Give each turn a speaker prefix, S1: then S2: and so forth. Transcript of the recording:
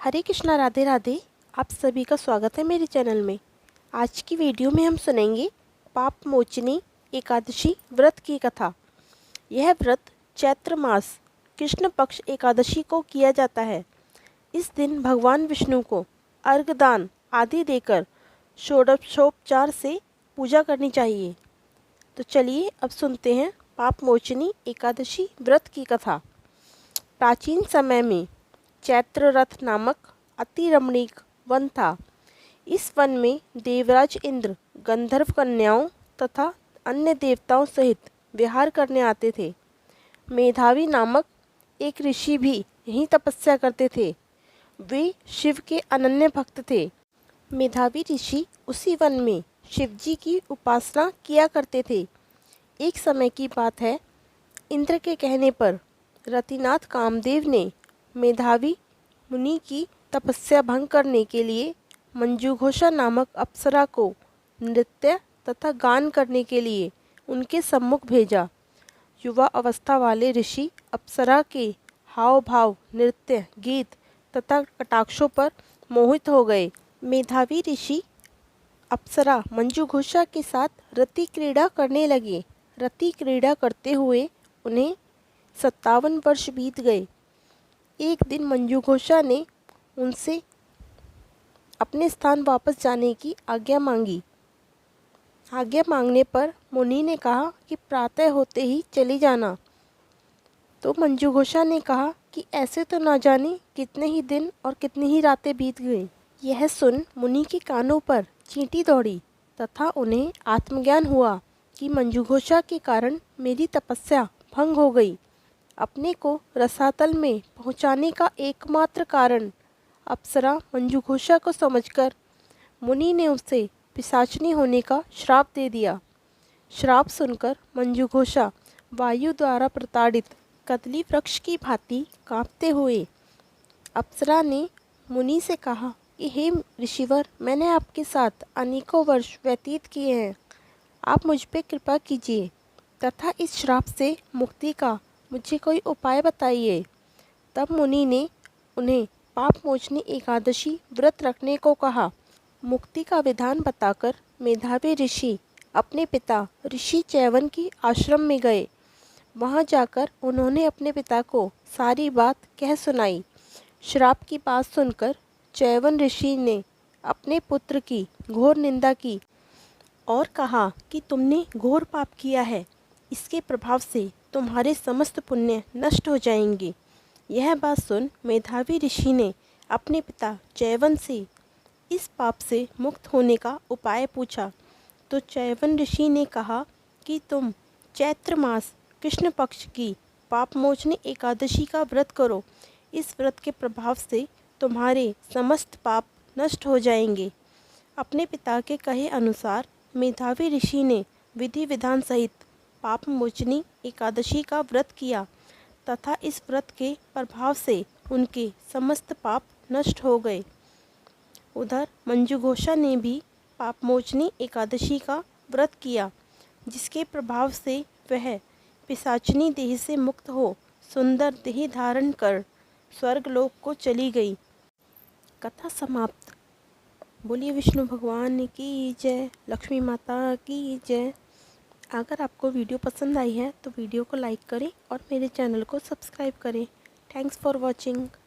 S1: हरे कृष्णा, राधे राधे। आप सभी का स्वागत है मेरे चैनल में। आज की वीडियो में हम सुनेंगे पाप मोचनी एकादशी व्रत की कथा। यह व्रत चैत्र मास कृष्ण पक्ष एकादशी को किया जाता है। इस दिन भगवान विष्णु को अर्घदान आदि देकर षोडशोपचार से पूजा करनी चाहिए। तो चलिए अब सुनते हैं पाप मोचनी एकादशी व्रत की कथा। प्राचीन समय में चैत्र रथ नामक अति रमणीक वन था। इस वन में देवराज इंद्र गंधर्व कन्याओं तथा अन्य देवताओं सहित विहार करने आते थे। मेधावी नामक एक ऋषि भी यहीं तपस्या करते थे। वे शिव के अनन्य भक्त थे। मेधावी ऋषि उसी वन में शिवजी की उपासना किया करते थे। एक समय की बात है, इंद्र के कहने पर रतिनाथ कामदेव ने मेधावी मुनि की तपस्या भंग करने के लिए मंजूघोषा नामक अप्सरा को नृत्य तथा गान करने के लिए उनके सम्मुख भेजा। युवा अवस्था वाले ऋषि अप्सरा के हाव भाव, नृत्य, गीत तथा कटाक्षों पर मोहित हो गए। मेधावी ऋषि अप्सरा मंजूघोषा के साथ रति क्रीड़ा करने लगे। रति क्रीड़ा करते हुए उन्हें 57 वर्ष बीत गए। एक दिन मंजूघोषा ने उनसे अपने स्थान वापस जाने की आज्ञा मांगी। आज्ञा मांगने पर मुनि ने कहा कि प्रातः होते ही चली जाना। तो मंजूघोषा ने कहा कि ऐसे तो ना जाने कितने ही दिन और कितनी ही रातें बीत गई। यह सुन मुनि के कानों पर चींटी दौड़ी तथा उन्हें आत्मज्ञान हुआ कि मंजूघोषा के कारण मेरी तपस्या भंग हो गई। अपने को रसातल में पहुंचाने का एकमात्र कारण अप्सरा मंजूघोषा को समझकर मुनि ने उसे पिशाचनी होने का श्राप दे दिया। श्राप सुनकर मंजूघोषा वायु द्वारा प्रताड़ित कदली वृक्ष की भांति कांपते हुए अप्सरा ने मुनि से कहा कि हे ऋषिवर, मैंने आपके साथ अनेकों वर्ष व्यतीत किए हैं। आप मुझ पर कृपा कीजिए तथा इस श्राप से मुक्ति का मुझे कोई उपाय बताइए। तब मुनि ने उन्हें पाप मोचनी एकादशी व्रत रखने को कहा। मुक्ति का विधान बताकर मेधावी ऋषि अपने पिता ऋषि चैवन की आश्रम में गए। वहां जाकर उन्होंने अपने पिता को सारी बात कह सुनाई। श्राप की बात सुनकर चैवन ऋषि ने अपने पुत्र की घोर निंदा की और कहा कि तुमने घोर पाप किया है। इसके प्रभाव से तुम्हारे समस्त पुण्य नष्ट हो जाएंगे। यह बात सुन मेधावी ऋषि ने अपने पिता चैवन से इस पाप से मुक्त होने का उपाय पूछा। तो चैवन ऋषि ने कहा कि तुम चैत्र मास कृष्ण पक्ष की पाप मोचनी एकादशी का व्रत करो। इस व्रत के प्रभाव से तुम्हारे समस्त पाप नष्ट हो जाएंगे। अपने पिता के कहे अनुसार मेधावी ऋषि ने विधि विधान सहित पाप मोचनी एकादशी का व्रत किया तथा इस व्रत के प्रभाव से उनके समस्त पाप नष्ट हो गए। उधर मंजूघोषा ने भी पाप मोचनी एकादशी का व्रत किया, जिसके प्रभाव से वह पिशाचनी देह से मुक्त हो सुंदर देह धारण कर स्वर्गलोक को चली गई। कथा समाप्त। बोलिए विष्णु भगवान की जय, लक्ष्मी माता की जय। अगर आपको वीडियो पसंद आई है तो वीडियो को लाइक करें और मेरे चैनल को सब्सक्राइब करें। Thanks for watching.